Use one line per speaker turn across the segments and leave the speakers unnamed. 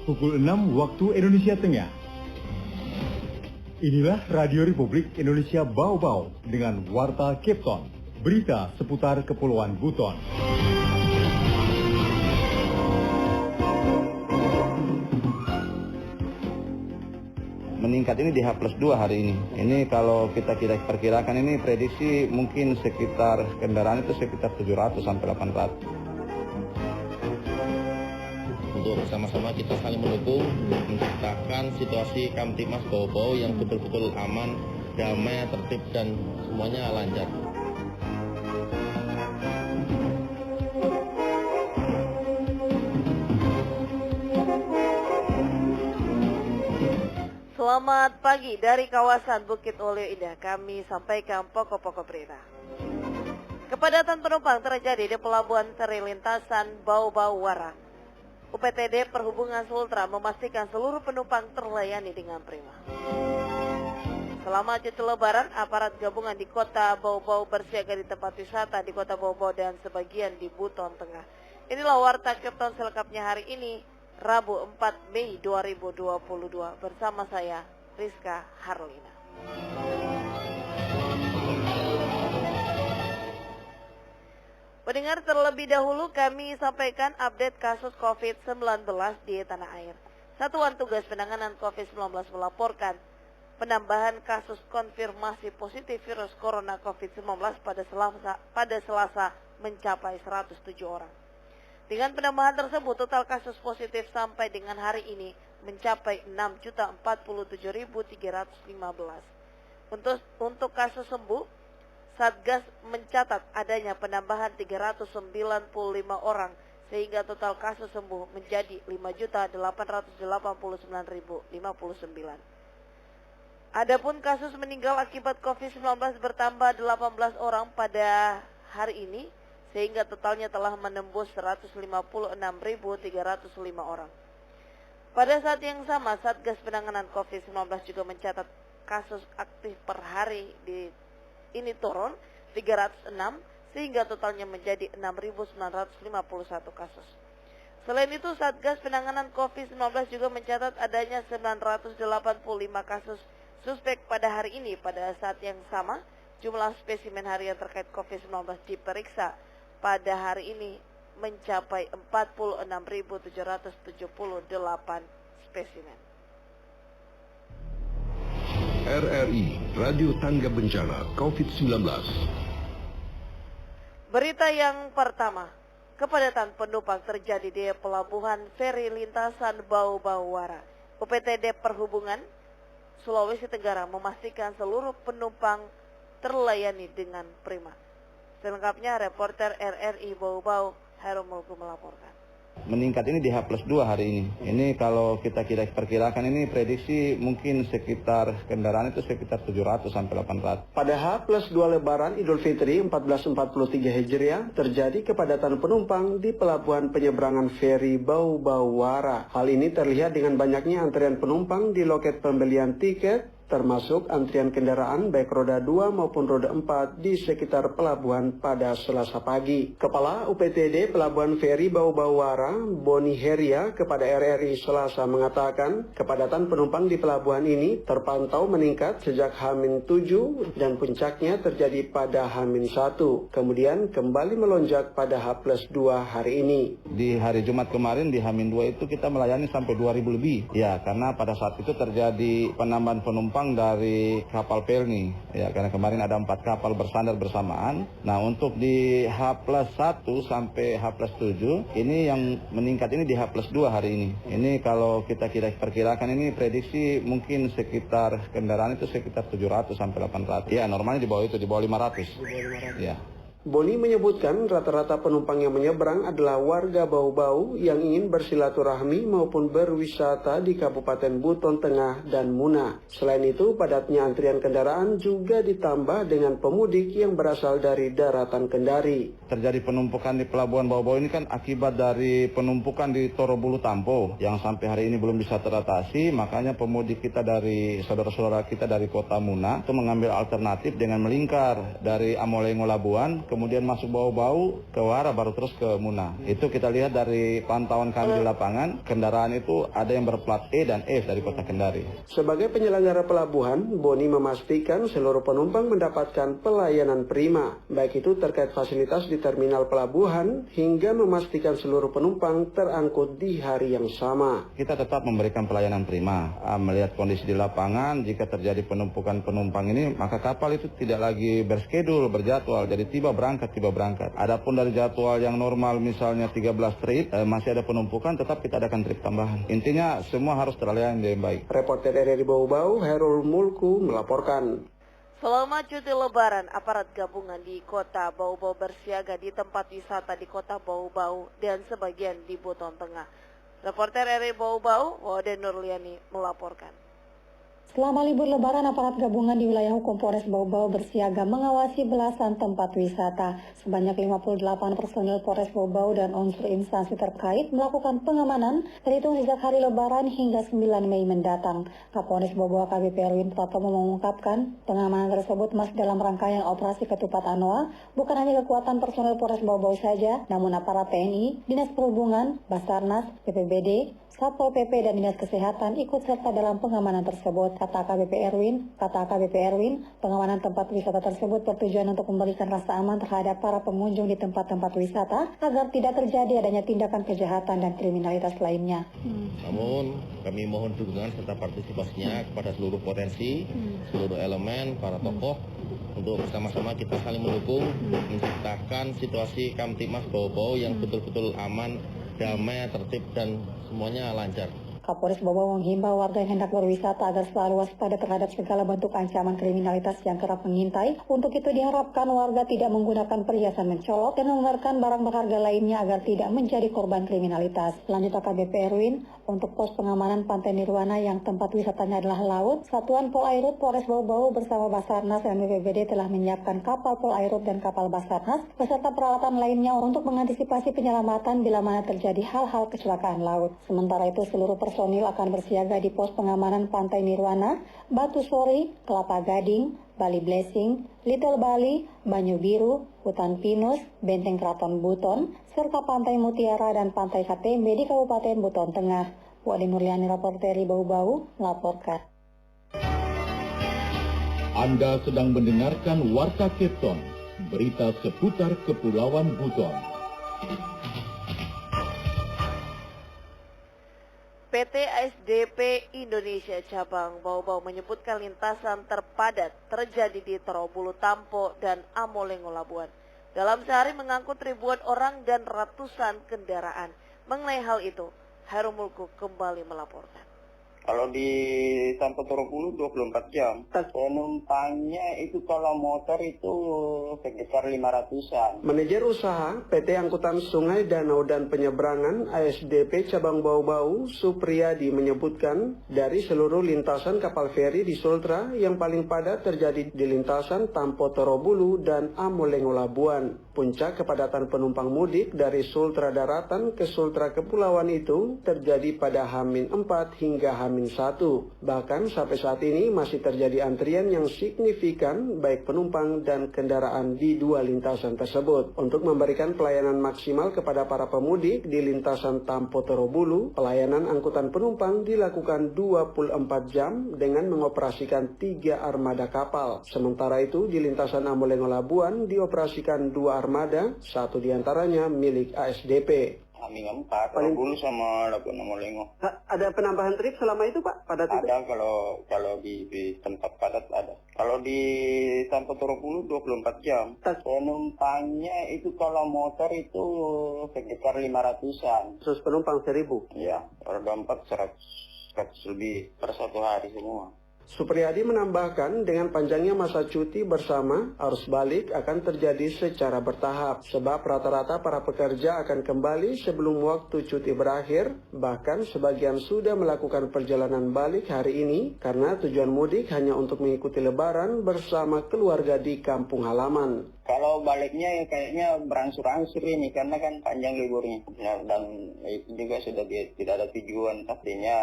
pukul 6 waktu Indonesia Tengah. Inilah Radio Republik Indonesia Bau-Bau dengan Warta Cape Town, berita seputar Kepulauan Buton.
Meningkat ini di H+2 hari ini. Ini kalau kita perkirakan ini prediksi mungkin sekitar kendaraan itu sekitar 700 sampai 800.
Untuk bersama-sama kita saling mendukung, menciptakan situasi Kamtibmas Bau-Bau yang betul-betul aman, damai, tertib dan semuanya lancar.
Selamat pagi dari kawasan Bukit Olio Indah. Kami sampaikan pokok-pokok berita. Kepadatan penumpang terjadi di Pelabuhan Feri Lintasan Bau-Bau Wara. UPTD Perhubungan Sultra memastikan seluruh penumpang terlayani dengan prima. Selama cuti lebaran, aparat gabungan di kota Bau-Bau bersiaga di tempat wisata di kota Bau-Bau dan sebagian di Buton Tengah. Inilah Warta Cape Town selengkapnya hari ini, Rabu 4 Mei 2022. Bersama saya, Rizka Harlina. Pendengar, terlebih dahulu kami sampaikan update kasus COVID-19 di tanah air. Satuan Tugas Penanganan COVID-19 melaporkan penambahan kasus konfirmasi positif virus corona COVID-19 pada Selasa mencapai 107 orang. Dengan penambahan tersebut, total kasus positif sampai dengan hari ini mencapai 6.047.315. Untuk kasus sembuh, Satgas mencatat adanya penambahan 395 orang sehingga total kasus sembuh menjadi 5.889.059. Adapun kasus meninggal akibat COVID-19 bertambah 18 orang pada hari ini sehingga totalnya telah menembus 156.305 orang. Pada saat yang sama, Satgas Penanganan COVID-19 juga mencatat kasus aktif per hari ini turun 306 sehingga totalnya menjadi 6.951 kasus. Selain itu, Satgas Penanganan COVID-19 juga mencatat adanya 985 kasus suspek pada hari ini. Pada saat yang sama, jumlah spesimen harian terkait COVID-19 diperiksa pada hari ini mencapai 46.778 spesimen.
RRI, Radio Tangga Bencana COVID-19.
Berita yang pertama, kepadatan penumpang terjadi di Pelabuhan Feri Lintasan Bau-Bau Wara. UPTD Perhubungan Sulawesi Tenggara memastikan seluruh penumpang terlayani dengan prima. Selengkapnya reporter RRI Bau-Bau Heru Mulku melaporkan.
Meningkat ini di H+2 hari ini. Ini kalau kita perkirakan ini prediksi mungkin sekitar kendaraan itu sekitar 700 sampai 800.
Pada H+2 Lebaran Idul Fitri 1443 Hijriah terjadi kepadatan penumpang di pelabuhan penyeberangan feri Bau-Bau Wara. Hal ini terlihat dengan banyaknya antrian penumpang di loket pembelian tiket, termasuk antrian kendaraan baik roda 2 maupun roda 4 di sekitar pelabuhan pada Selasa pagi. Kepala UPTD Pelabuhan Feri Bau-Bau Wara, Boni Heria, kepada RRI Selasa mengatakan kepadatan penumpang di pelabuhan ini terpantau meningkat sejak H-7 dan puncaknya terjadi pada H-1. Kemudian kembali melonjak pada H+2 hari ini.
Di hari Jumat kemarin di H-2 itu kita melayani sampai 2.000 lebih. Ya, karena pada saat itu terjadi penambahan penumpang dari kapal Pelni, ya, karena kemarin ada 4 kapal bersandar bersamaan. Nah, untuk di H+1 sampai H+7 ini yang meningkat ini di H+2 hari ini. Ini kalau kita perkirakan ini prediksi mungkin sekitar kendaraan itu sekitar 700 sampai 800. Ya, normalnya di bawah itu, di bawah 500. Ya.
Boni menyebutkan rata-rata penumpang yang menyeberang adalah warga Bau-Bau yang ingin bersilaturahmi maupun berwisata di Kabupaten Buton Tengah dan Muna. Selain itu, padatnya antrian kendaraan juga ditambah dengan pemudik yang berasal dari daratan Kendari.
Terjadi penumpukan di Pelabuhan Bau-Bau ini kan akibat dari penumpukan di Torobulu Tampo yang sampai hari ini belum bisa teratasi. Makanya pemudik kita dari saudara-saudara kita dari kota Muna itu mengambil alternatif dengan melingkar dari Amolengo Labuan kemudian masuk Bau-Bau ke Wara, baru terus ke Muna. Itu kita lihat dari pantauan kami di lapangan, kendaraan itu ada yang berplat E dan F dari kota Kendari.
Sebagai penyelenggara pelabuhan, Boni memastikan seluruh penumpang mendapatkan pelayanan prima, baik itu terkait fasilitas di terminal pelabuhan hingga memastikan seluruh penumpang terangkut di hari yang sama.
Kita tetap memberikan pelayanan prima. Melihat kondisi di lapangan, jika terjadi penumpukan penumpang ini, maka kapal itu tidak lagi berskedul, berjadwal, jadi tiba berangkat. Adapun dari jadwal yang normal misalnya 13 trip, masih ada penumpukan, tetap kita adakan trip tambahan. Intinya semua harus terlayani dengan baik.
Reporter RRI Bau-Bau, Herul Mulku melaporkan.
Selama cuti lebaran, aparat gabungan di kota Bau-Bau bersiaga di tempat wisata di kota Bau-Bau dan sebagian di Buton Tengah. Reporter RRI Bau-Bau, Wode Nurliani melaporkan.
Selama libur lebaran, aparat gabungan di wilayah hukum Polres Bau-Bau bersiaga mengawasi belasan tempat wisata. Sebanyak 58 personil Polres Bau-Bau dan unsur instansi terkait melakukan pengamanan terhitung sejak hari lebaran hingga 9 Mei mendatang. Kapolres Bau-Bau AKBP Erwin Pratomo mengungkapkan pengamanan tersebut masih dalam rangkaian operasi ketupat Anoa, bukan hanya kekuatan personil Polres Bau-Bau saja, namun aparat TNI, Dinas Perhubungan, Basarnas, BPBD, Satpol PP dan Dinas Kesehatan ikut serta dalam pengamanan tersebut. Kata AKBP Erwin, pengamanan tempat wisata tersebut bertujuan untuk memberikan rasa aman terhadap para pengunjung di tempat-tempat wisata agar tidak terjadi adanya tindakan kejahatan dan kriminalitas lainnya.
Namun kami mohon dukungan serta partisipasinya kepada seluruh potensi, seluruh elemen, para tokoh untuk bersama-sama kita saling mendukung menciptakan situasi Kamtibmas Bau-Bau yang betul-betul aman, damai, tertib dan semuanya lancar.
Kapolres Bau-Bau menghimbau warga yang hendak berwisata agar selalu waspada terhadap segala bentuk ancaman kriminalitas yang kerap mengintai. Untuk itu diharapkan warga tidak menggunakan perhiasan mencolok dan menggunakan barang berharga lainnya agar tidak menjadi korban kriminalitas. Lanjut AKBP Erwin, untuk pos pengamanan Pantai Nirwana yang tempat wisatanya adalah laut, Satuan Polairut Polres Bau-Bau bersama Basarnas dan BPBD telah menyiapkan kapal Polairut dan kapal Basarnas beserta peralatan lainnya untuk mengantisipasi penyelamatan bila mana terjadi hal-hal kecelakaan laut. Sementara itu seluruh personil akan bersiaga di pos pengamanan Pantai Nirwana, Batu Sori, Kelapa Gading, Bali Blessing, Little Bali, Banyu Biru, Hutan Pinus, Benteng Keraton Buton, serta Pantai Mutiara dan Pantai Katembe di Kabupaten Buton Tengah. Wade Nurliani, reporter Bau-Bau, melaporkan.
Anda sedang mendengarkan Warta Kepton, berita seputar Kepulauan Buton.
PT ASDP Indonesia Cabang Bau-Bau menyebutkan lintasan terpadat terjadi di Torobulu Tampo dan Amolengo Labuan. Dalam sehari mengangkut ribuan orang dan ratusan kendaraan. Mengenai hal itu, Hairul Mulku kembali melaporkan.
Kalau di Tampo Torobulu 24 jam, penumpangnya itu kalau motor itu sekitar 500-an.
Manajer usaha PT Angkutan Sungai Danau dan Penyeberangan ASDP Cabang Bau-Bau, Supriyadi menyebutkan dari seluruh lintasan kapal feri di Sultra yang paling padat terjadi di lintasan Tampo Torobulu dan Amolengo Labuan. Puncak kepadatan penumpang mudik dari Sultra Daratan ke Sultra Kepulauan itu terjadi pada H-4 hingga H-1. Bahkan sampai saat ini masih terjadi antrian yang signifikan baik penumpang dan kendaraan di dua lintasan tersebut. Untuk memberikan pelayanan maksimal kepada para pemudik di lintasan Tampo Torobulu, pelayanan angkutan penumpang dilakukan 24 jam dengan mengoperasikan 3 armada kapal. Sementara itu di lintasan Amolengo Labuan dioperasikan 2 armada, satu diantaranya milik ASDP.
H-4, Torobulu sama Labuan Amolengo.
Ada penambahan trip selama itu Pak?
Ada kalau di tempat padat ada. Kalau di Tampo Torobulu 24 jam. Penumpangnya itu kalau motor itu sekitar 500-an.
Khusus penumpang 1.000?
Iya, roda 4 100 lebih per satu hari semua.
Supriyadi menambahkan dengan panjangnya masa cuti bersama, arus balik akan terjadi secara bertahap. Sebab rata-rata para pekerja akan kembali sebelum waktu cuti berakhir. Bahkan sebagian sudah melakukan perjalanan balik hari ini karena tujuan mudik hanya untuk mengikuti lebaran bersama keluarga di kampung halaman.
Kalau baliknya ya kayaknya berangsur-angsur ini karena kan panjang liburnya. Ya, dan itu juga sudah tidak ada tujuan, artinya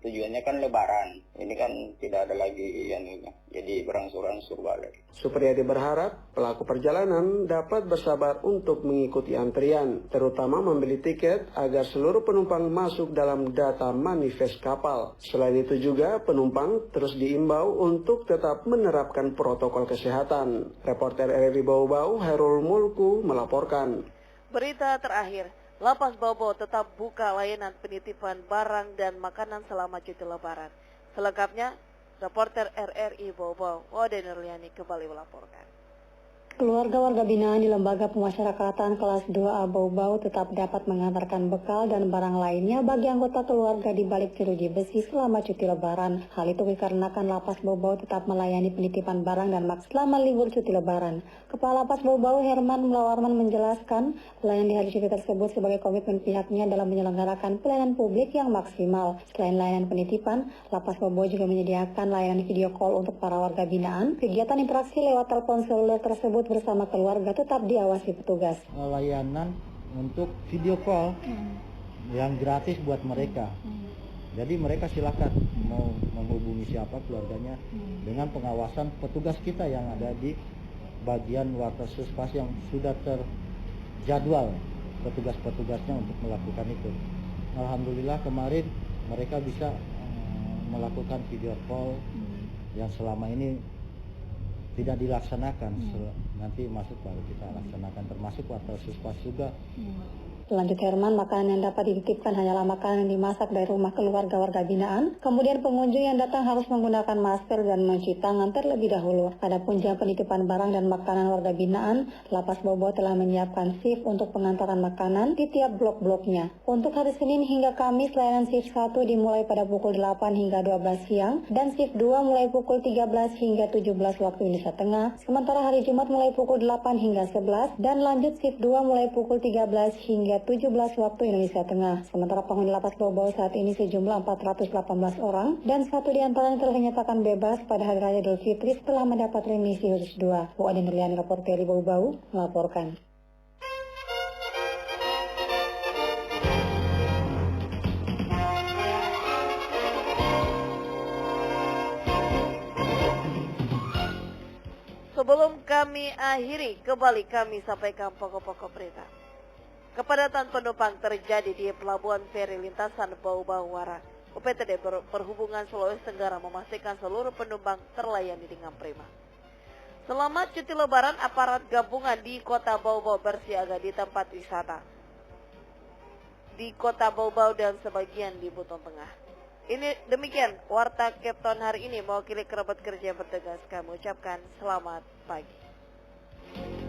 tujuannya kan lebaran. Ini kan tidak ada lagi yang ini. Jadi berangsur-angsur balik.
Supriyadi berharap pelaku perjalanan dapat bersabar untuk mengikuti antrian, terutama membeli tiket agar seluruh penumpang masuk dalam data manifest kapal. Selain itu juga penumpang terus diimbau untuk tetap menerapkan protokol kesehatan. Reporter RRI Bau-Bau, Hairul Mulku melaporkan.
Berita terakhir, Lapas Bau-Bau tetap buka layanan penitipan barang dan makanan selama cuti lebaran. Selengkapnya, reporter RRI Bau-Bau, Ode Nurliani kembali melaporkan.
Keluarga warga binaan di Lembaga Pemasyarakatan kelas 2A Bau-Bau tetap dapat mengantarkan bekal dan barang lainnya bagi anggota keluarga di balik jeruji besi selama cuti lebaran. Hal itu dikarenakan Lapas Bau-Bau tetap melayani penitipan barang dan makanan selama libur cuti lebaran. Kepala Lapas Bau-Bau Herman Mulawarman menjelaskan, pelayanan di hari cuti tersebut sebagai komitmen pihaknya dalam menyelenggarakan pelayanan publik yang maksimal. Selain layanan penitipan, Lapas Bau-Bau juga menyediakan layanan video call untuk para warga binaan. Kegiatan interaksi lewat telepon seluler tersebut bersama keluarga tetap diawasi petugas.
Layanan untuk video call yang gratis buat mereka. Jadi mereka silakan mau menghubungi siapa keluarganya dengan pengawasan petugas kita yang ada di bagian Warta-Suspas yang sudah terjadwal petugas-petugasnya untuk melakukan itu. Alhamdulillah kemarin mereka bisa melakukan video call yang selama ini tidak dilaksanakan. Nanti masuk baru kita laksanakan, termasuk Warta-Suspas juga.
Lanjut Herman, makanan yang dapat dititipkan hanyalah makanan yang dimasak dari rumah keluarga warga binaan. Kemudian pengunjung yang datang harus menggunakan masker dan mencuci tangan terlebih dahulu. Adapun jam penitipan barang dan makanan warga binaan, Lapas Bau-Bau telah menyiapkan shift untuk pengantaran makanan di tiap blok-bloknya. Untuk hari Senin hingga Kamis, layanan shift 1 dimulai pada pukul 8 hingga 12 siang dan shift 2 mulai pukul 13 hingga 17 waktu Indonesia Tengah. Sementara hari Jumat mulai pukul 8 hingga 11 dan lanjut shift 2 mulai pukul 13 hingga 17 waktu Indonesia Tengah. Sementara penghuni Lapas Bau-Bau saat ini sejumlah 418 orang dan satu di antaranya telah dinyatakan bebas pada Hari Raya Idul Fitri setelah mendapat remisi khusus 2. Bu Adin Nurliani, reporter Bau-Bau melaporkan.
Sebelum kami akhiri, kembali kami sampaikan pokok-pokok berita. Kepadatan penumpang terjadi di Pelabuhan Feri Lintasan Bau-Bau Wara. UPTD Perhubungan Sulawesi Tenggara memastikan seluruh penumpang terlayani dengan prima. Selama cuti lebaran, aparat gabungan di Kota Bau-Bau bersiaga di tempat wisata di Kota Bau-Bau dan sebagian di Buton Tengah. Ini demikian Warta Kepton hari ini. Mewakili kerabat kerja yang bertugas, kami ucapkan selamat pagi.